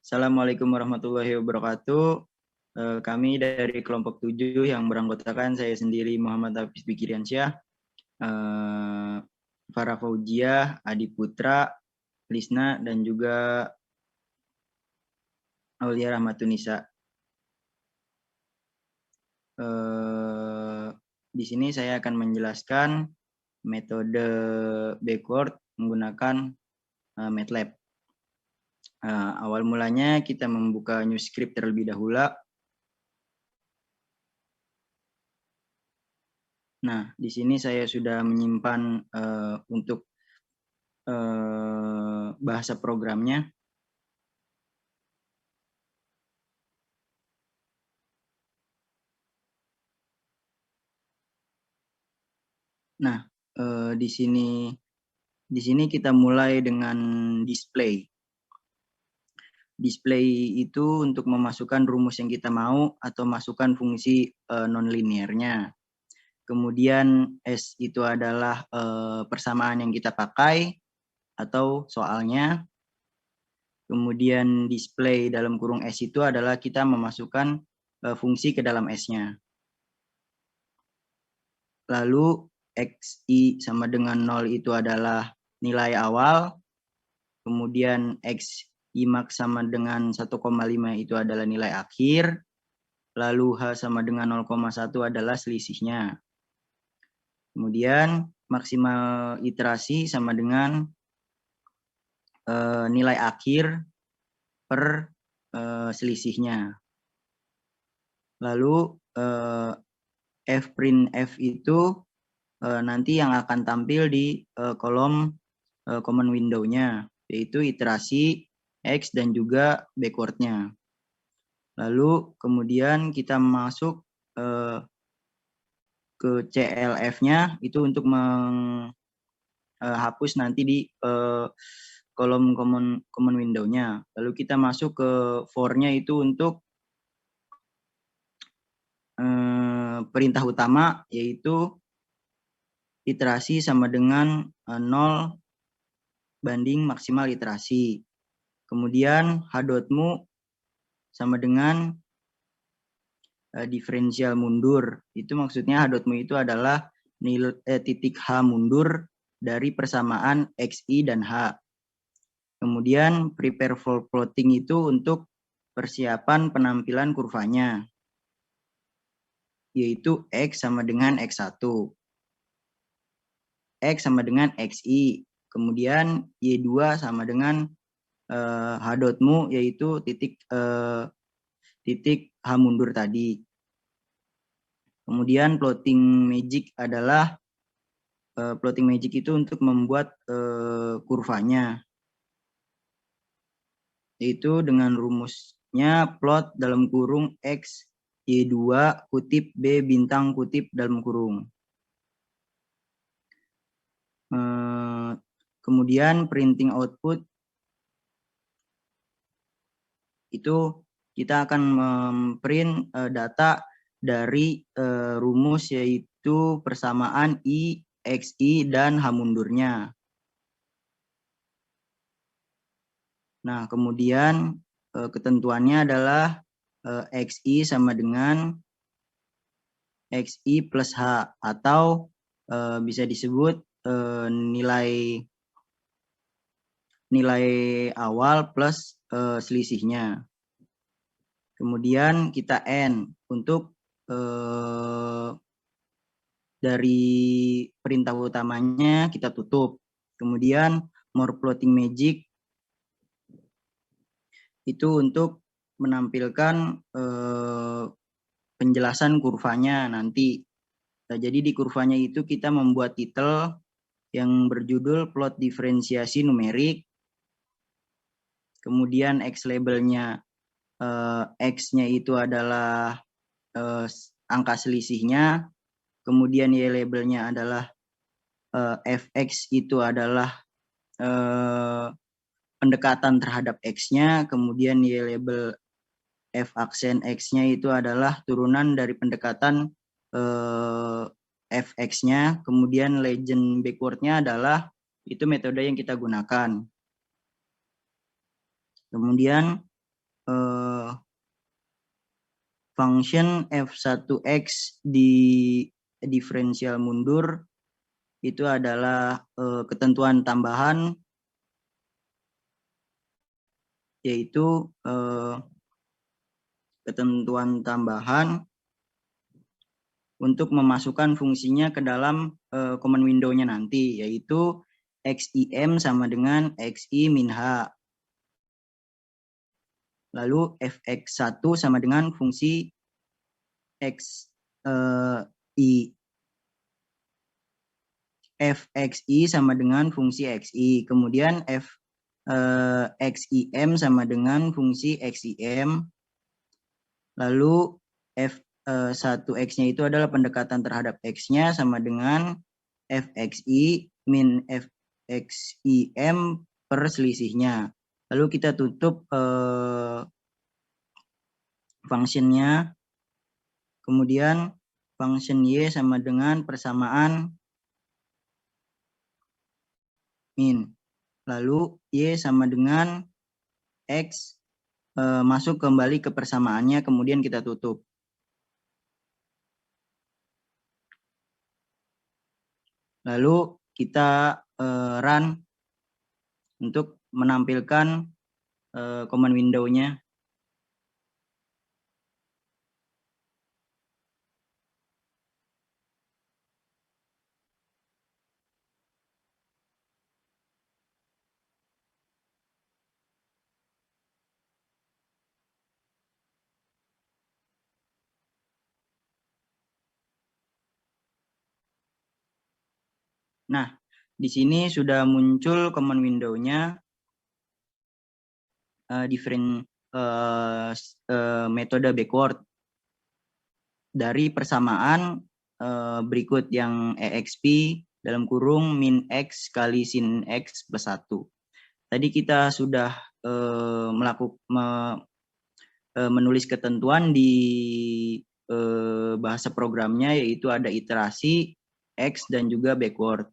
Assalamualaikum warahmatullahi wabarakatuh. Kami dari kelompok 7 yang beranggotakan saya sendiri Muhammad Hafiz Fikriansyah, Farah Faujiah, Adi Putra, Lisna, dan juga Aulia Rahmatunisa. Di sini saya akan menjelaskan metode backward menggunakan MATLAB. Awal mulanya kita membuka new script terlebih dahulu. Nah, di sini saya sudah menyimpan untuk bahasa programnya. Nah, di sini kita mulai dengan display. Display itu untuk memasukkan rumus yang kita mau atau masukkan fungsi non-linearnya. Kemudian S itu adalah persamaan yang kita pakai atau soalnya. Kemudian display dalam kurung S itu adalah kita memasukkan fungsi ke dalam S-nya. Lalu XI sama dengan 0 itu adalah nilai awal. Kemudian XI max sama dengan 1,5 itu adalah nilai akhir. Lalu H sama dengan 0,1 adalah selisihnya. Kemudian maksimal iterasi sama dengan nilai akhir per selisihnya. Lalu fprint F itu nanti yang akan tampil di kolom command window-nya, yaitu iterasi X dan juga backward-nya. Lalu kemudian kita masuk ke CLF-nya itu untuk menghapus nanti di kolom command window-nya. Lalu kita masuk ke for-nya itu untuk perintah utama, yaitu iterasi sama dengan 0 banding maksimal iterasi. Kemudian H.mu sama dengan diferensial mundur. Itu maksudnya H.mu itu adalah titik H mundur dari persamaan XI dan H. Kemudian prepare for plotting itu untuk persiapan penampilan kurvanya, yaitu X sama dengan X1. X sama dengan XI. Kemudian Y2 sama dengan H.mu, yaitu titik H mundur tadi. Kemudian plotting magic adalah plotting magic itu untuk membuat kurvanya, yaitu dengan rumusnya plot dalam kurung X Y2 kutip B bintang kutip dalam kurung. Kemudian printing output itu kita akan memprint data dari rumus, yaitu persamaan I, XI, dan H mundurnya. Nah, kemudian ketentuannya adalah XI sama dengan XI plus H, atau bisa disebut nilai awal plus selisihnya. Kemudian kita N untuk dari perintah utamanya kita tutup. Kemudian more plotting magic itu untuk menampilkan penjelasan kurvanya nanti. Nah, jadi di kurvanya itu kita membuat titel yang berjudul plot diferensiasi numerik. Kemudian X labelnya X-nya itu adalah angka selisihnya. Kemudian Y labelnya adalah Fx itu adalah pendekatan terhadap X-nya. Kemudian Y label F aksen X-nya itu adalah turunan dari pendekatan Fx-nya. Kemudian legend backward-nya adalah itu metode yang kita gunakan. Kemudian function f1x di diferensial mundur itu adalah ketentuan tambahan, yaitu ketentuan tambahan untuk memasukkan fungsinya ke dalam command window-nya nanti, yaitu xim sama dengan xi min h. Lalu fx1 sama dengan fungsi xi. fxi sama dengan fungsi xi. Kemudian xim sama dengan fungsi xim. Lalu f1x-nya itu adalah pendekatan terhadap x-nya sama dengan fxi min fxim per selisihnya. Lalu kita tutup function-nya. Kemudian function y sama dengan persamaan min. Lalu y sama dengan x, masuk kembali ke persamaannya, kemudian kita tutup. Lalu kita run untuk menampilkan command window-nya. Nah, di sini sudah muncul command window-nya metode backward dari persamaan berikut yang exp dalam kurung min x kali sin x plus 1. Tadi kita sudah menulis ketentuan di bahasa programnya, yaitu ada iterasi x dan juga backward.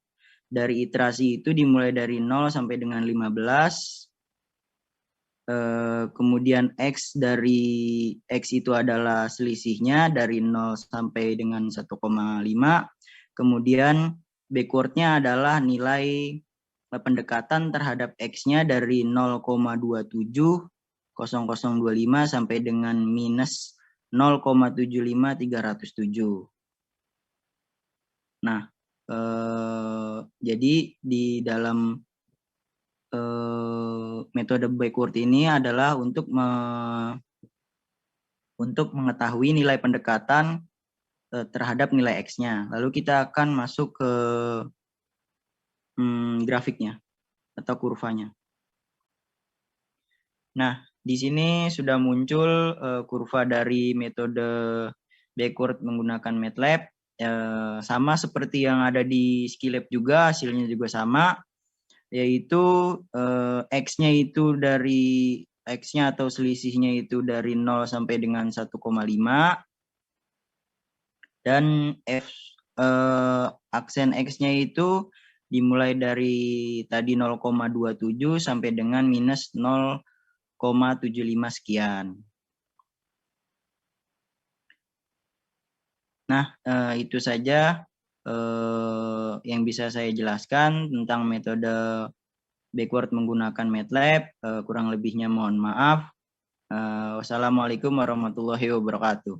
Dari iterasi itu dimulai dari 0 sampai dengan 15. Kemudian x dari x itu adalah selisihnya dari 0 sampai dengan 1,5. Kemudian backwardnya adalah nilai pendekatan terhadap x-nya dari 0,270025 sampai dengan minus 0,75307. Nah, jadi di dalam metode backward ini adalah untuk mengetahui nilai pendekatan terhadap nilai x-nya. Lalu kita akan masuk ke grafiknya atau kurvanya. Nah, di sini sudah muncul kurva dari metode backward menggunakan MATLAB. Sama seperti yang ada di Skillab juga, hasilnya juga sama, yaitu x-nya itu dari x-nya atau selisihnya itu dari 0 sampai dengan 1,5, dan aksen x-nya itu dimulai dari tadi 0,27 sampai dengan minus 0,75 sekian. Nah, itu saja yang bisa saya jelaskan tentang metode backward menggunakan MATLAB. Kurang lebihnya mohon maaf. Wassalamualaikum warahmatullahi wabarakatuh.